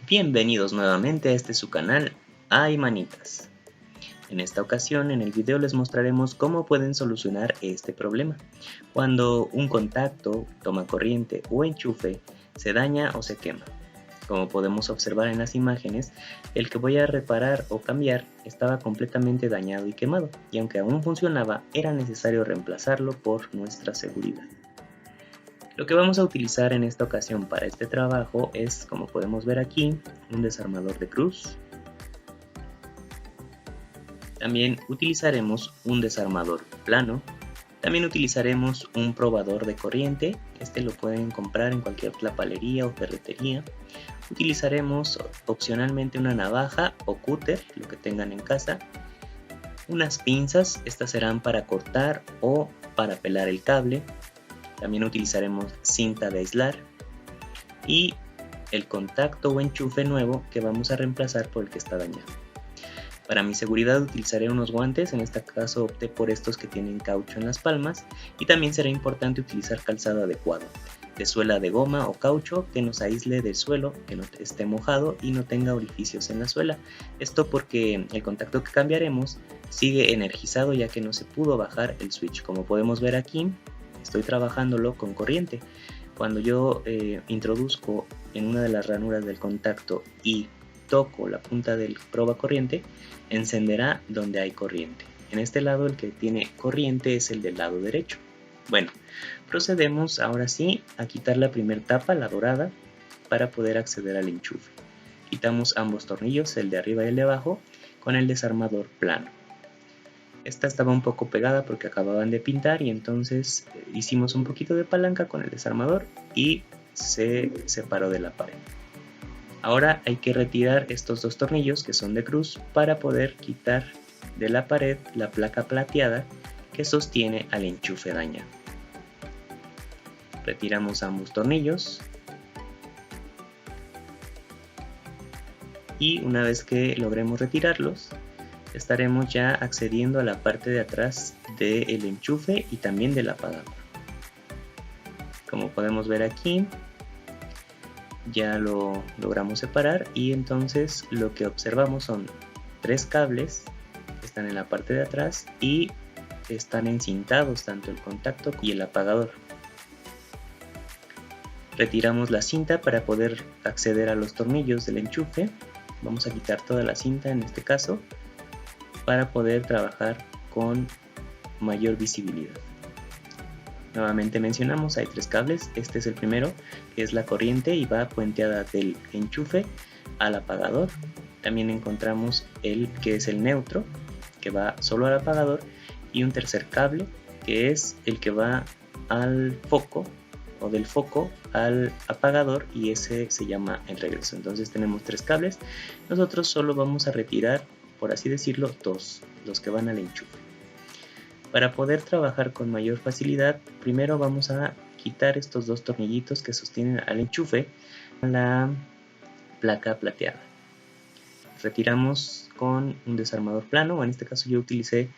Bienvenidos nuevamente a este su canal, Ay Manitas. En esta ocasión en el video les mostraremos cómo pueden solucionar este problema. Cuando un contacto, toma corriente o enchufe se daña o se quema. Como podemos observar en las imágenes, el que voy a reparar o cambiar estaba completamente dañado y quemado, y aunque aún funcionaba, era necesario reemplazarlo por nuestra seguridad. Lo que vamos a utilizar en esta ocasión para este trabajo es, como podemos ver aquí, un desarmador de cruz. También utilizaremos un desarmador plano. También utilizaremos un probador de corriente. Este lo pueden comprar en cualquier tlapalería o ferretería. Utilizaremos opcionalmente una navaja o cúter, lo que tengan en casa. Unas pinzas, estas serán para cortar o para pelar el cable. También utilizaremos cinta de aislar y el contacto o enchufe nuevo que vamos a reemplazar por el que está dañado. Para mi seguridad utilizaré unos guantes, en este caso opté por estos que tienen caucho en las palmas, y también será importante utilizar calzado adecuado, de suela de goma o caucho que nos aísle del suelo, que no esté mojado y no tenga orificios en la suela. Esto porque el contacto que cambiaremos sigue energizado ya que no se pudo bajar el switch. Como podemos ver aquí, estoy trabajándolo con corriente. Cuando yo introduzco en una de las ranuras del contacto y toco la punta del proba corriente, encenderá donde hay corriente. En este lado el que tiene corriente es el del lado derecho. Bueno, procedemos ahora sí a quitar la primera tapa, la dorada, para poder acceder al enchufe. Quitamos ambos tornillos, el de arriba y el de abajo, con el desarmador plano. Esta estaba un poco pegada porque acababan de pintar y entonces hicimos un poquito de palanca con el desarmador y se separó de la pared. Ahora hay que retirar estos dos tornillos que son de cruz para poder quitar de la pared la placa plateada que sostiene al enchufe dañado. Retiramos ambos tornillos y una vez que logremos retirarlos, estaremos ya accediendo a la parte de atrás del enchufe y también del apagador. Como podemos ver aquí, ya lo logramos separar y entonces lo que observamos son tres cables que están en la parte de atrás y están encintados tanto el contacto y el apagador. Retiramos la cinta para poder acceder a los tornillos del enchufe. Vamos a quitar toda la cinta en este caso para poder trabajar con mayor visibilidad. Nuevamente mencionamos, hay tres cables, este es el primero que es la corriente y va puenteada del enchufe al apagador. También encontramos el que es el neutro que va solo al apagador y un tercer cable que es el que va al foco o del foco al apagador y ese se llama el regreso. Entonces tenemos tres cables, nosotros solo vamos a retirar, por así decirlo, dos, los que van al enchufe. Para poder trabajar con mayor facilidad, primero vamos a quitar estos dos tornillitos que sostienen al enchufe a la placa plateada. Retiramos con un desarmador plano, en este caso yo utilicé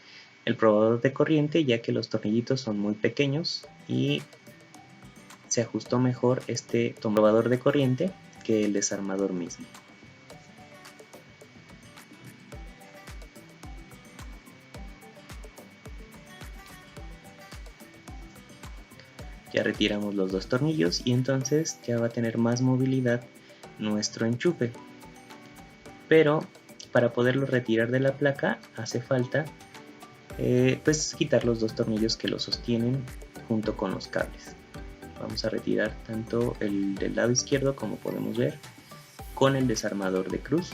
el probador de corriente ya que los tornillitos son muy pequeños y se ajustó mejor este probador de corriente que el desarmador mismo. Ya retiramos los dos tornillos y entonces ya va a tener más movilidad nuestro enchufe. Pero para poderlo retirar de la placa hace falta pues quitar los dos tornillos que lo sostienen junto con los cables. Vamos a retirar tanto el del lado izquierdo, como podemos ver, con el desarmador de cruz.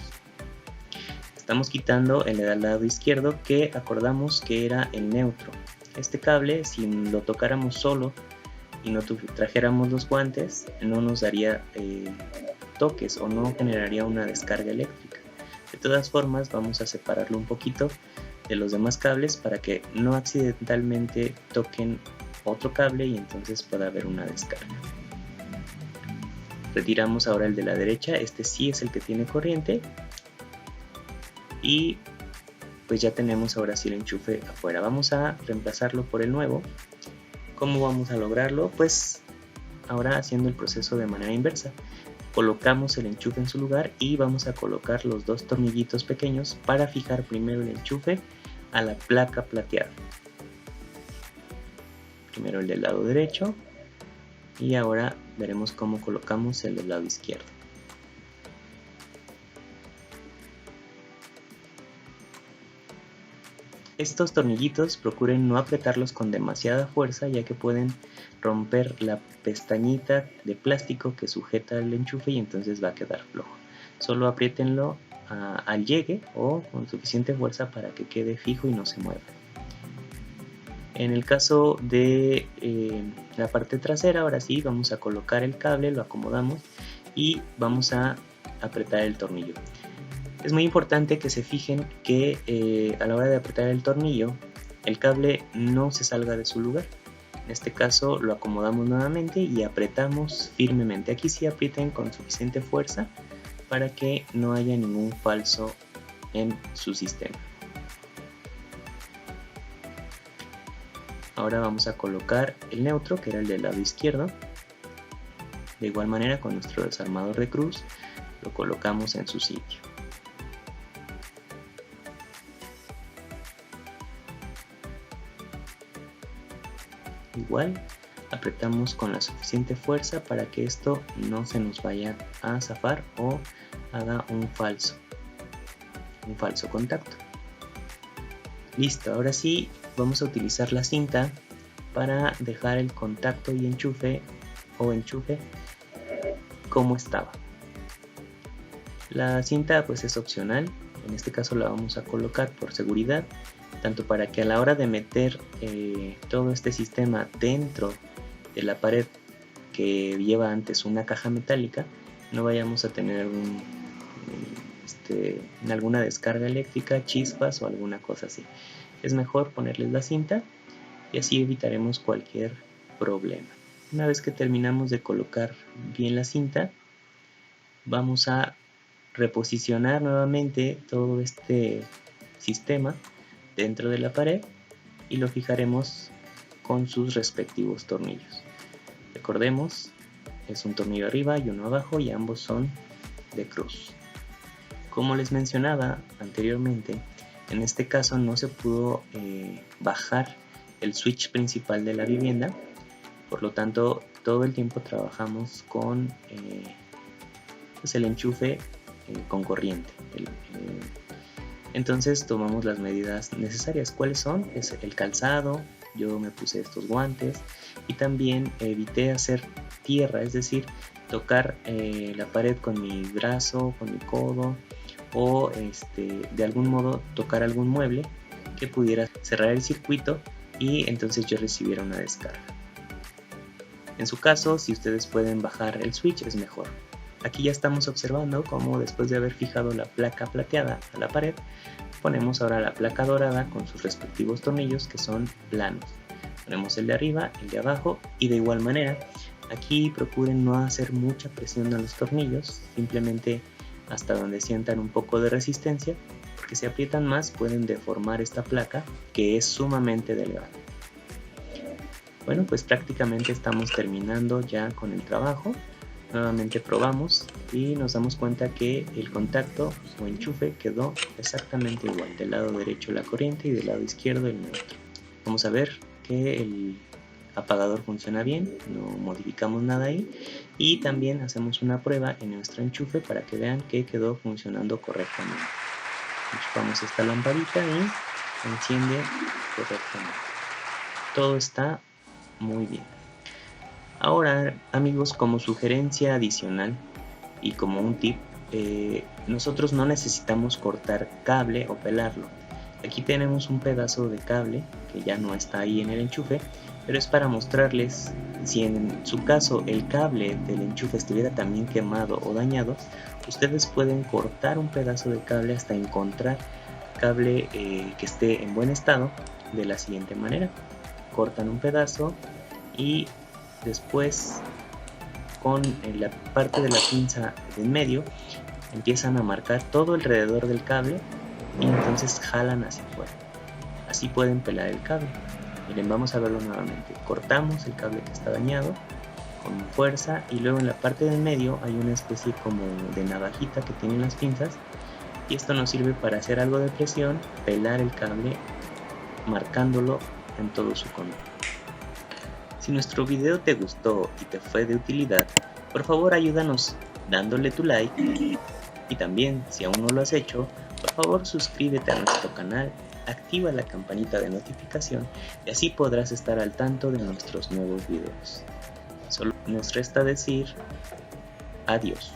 Estamos quitando el del lado izquierdo que acordamos que era el neutro. Este cable, si lo tocáramos solo y no trajéramos los guantes, no nos daría toques o no generaría una descarga eléctrica. De todas formas, vamos a separarlo un poquito de los demás cables para que no accidentalmente toquen otro cable y entonces pueda haber una descarga. Retiramos ahora el de la derecha, este sí es el que tiene corriente y pues ya tenemos ahora sí el enchufe afuera. Vamos a reemplazarlo por el nuevo. ¿Cómo vamos a lograrlo? Pues ahora haciendo el proceso de manera inversa. colocamos el enchufe en su lugar y vamos a colocar los dos tornillitos pequeños para fijar primero el enchufe a la placa plateada. Primero el del lado derecho y ahora veremos cómo colocamos el del lado izquierdo. Estos tornillitos procuren no apretarlos con demasiada fuerza, ya que pueden romper la pestañita de plástico que sujeta el enchufe y entonces va a quedar flojo. Solo apriétenlo al llegue o con suficiente fuerza para que quede fijo y no se mueva. En el caso de la parte trasera, ahora sí vamos a colocar el cable, lo acomodamos y vamos a apretar el tornillo. Es muy importante que se fijen que a la hora de apretar el tornillo, el cable no se salga de su lugar. En este caso lo acomodamos nuevamente y apretamos firmemente. Aquí sí aprieten con suficiente fuerza para que no haya ningún falso en su sistema. Ahora vamos a colocar el neutro, que era el del lado izquierdo. De igual manera, con nuestro desarmador de cruz lo colocamos en su sitio. Igual apretamos con la suficiente fuerza para que esto no se nos vaya a zafar o haga un falso contacto. Listo, ahora sí vamos a utilizar la cinta para dejar el contacto y enchufe como estaba. La cinta pues es opcional, en este caso la vamos a colocar por seguridad, tanto para que a la hora de meter todo este sistema dentro de la pared que lleva antes una caja metálica, no vayamos a tener alguna descarga eléctrica, chispas o alguna cosa así. Es mejor ponerles la cinta y así evitaremos cualquier problema. Una vez que terminamos de colocar bien la cinta, vamos a reposicionar nuevamente todo este sistema dentro de la pared y lo fijaremos con sus respectivos tornillos. Recordemos, es un tornillo arriba y uno abajo y ambos son de cruz. Como les mencionaba anteriormente, en este caso no se pudo bajar el switch principal de la vivienda, por lo tanto todo el tiempo trabajamos con pues el enchufe con corriente. Entonces tomamos las medidas necesarias. ¿Cuáles son? Es el calzado, yo me puse estos guantes y también evité hacer tierra, es decir, tocar la pared con mi brazo, con mi codo o de algún modo tocar algún mueble que pudiera cerrar el circuito y entonces yo recibiera una descarga. En su caso, si ustedes pueden bajar el switch es mejor. Aquí ya estamos observando cómo después de haber fijado la placa plateada a la pared, ponemos ahora la placa dorada con sus respectivos tornillos que son planos. Ponemos el de arriba, el de abajo y de igual manera, aquí procuren no hacer mucha presión a los tornillos, simplemente hasta donde sientan un poco de resistencia, porque si aprietan más pueden deformar esta placa que es sumamente delgada. Bueno, pues prácticamente estamos terminando ya con el trabajo. Nuevamente probamos y nos damos cuenta que el contacto o enchufe quedó exactamente igual, del lado derecho la corriente y del lado izquierdo el neutro. Vamos a ver que el apagador funciona bien, no modificamos nada ahí y también hacemos una prueba en nuestro enchufe para que vean que quedó funcionando correctamente. Enchufamos esta lamparita y enciende correctamente. Todo está muy bien. Ahora, amigos, como sugerencia adicional y como un tip, nosotros no necesitamos cortar cable o pelarlo. Aquí tenemos un pedazo de cable que ya no está ahí en el enchufe, pero es para mostrarles si en su caso el cable del enchufe estuviera también quemado o dañado, ustedes pueden cortar un pedazo de cable hasta encontrar cable que esté en buen estado de la siguiente manera. Cortan un pedazo y después con la parte de la pinza en medio empiezan a marcar todo alrededor del cable y entonces jalan hacia afuera. Así pueden pelar el cable. Miren, vamos a verlo nuevamente. Cortamos el cable que está dañado, con fuerza, y luego en la parte del medio hay una especie como de navajita que tienen las pinzas, y esto nos sirve para hacer algo de presión, pelar el cable marcándolo en todo su contorno. Si nuestro video te gustó y te fue de utilidad, por favor ayúdanos dándole tu like, y también si aún no lo has hecho, por favor suscríbete a nuestro canal, activa la campanita de notificación y así podrás estar al tanto de nuestros nuevos videos. Solo nos resta decir adiós.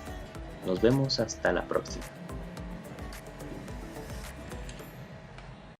Nos vemos hasta la próxima.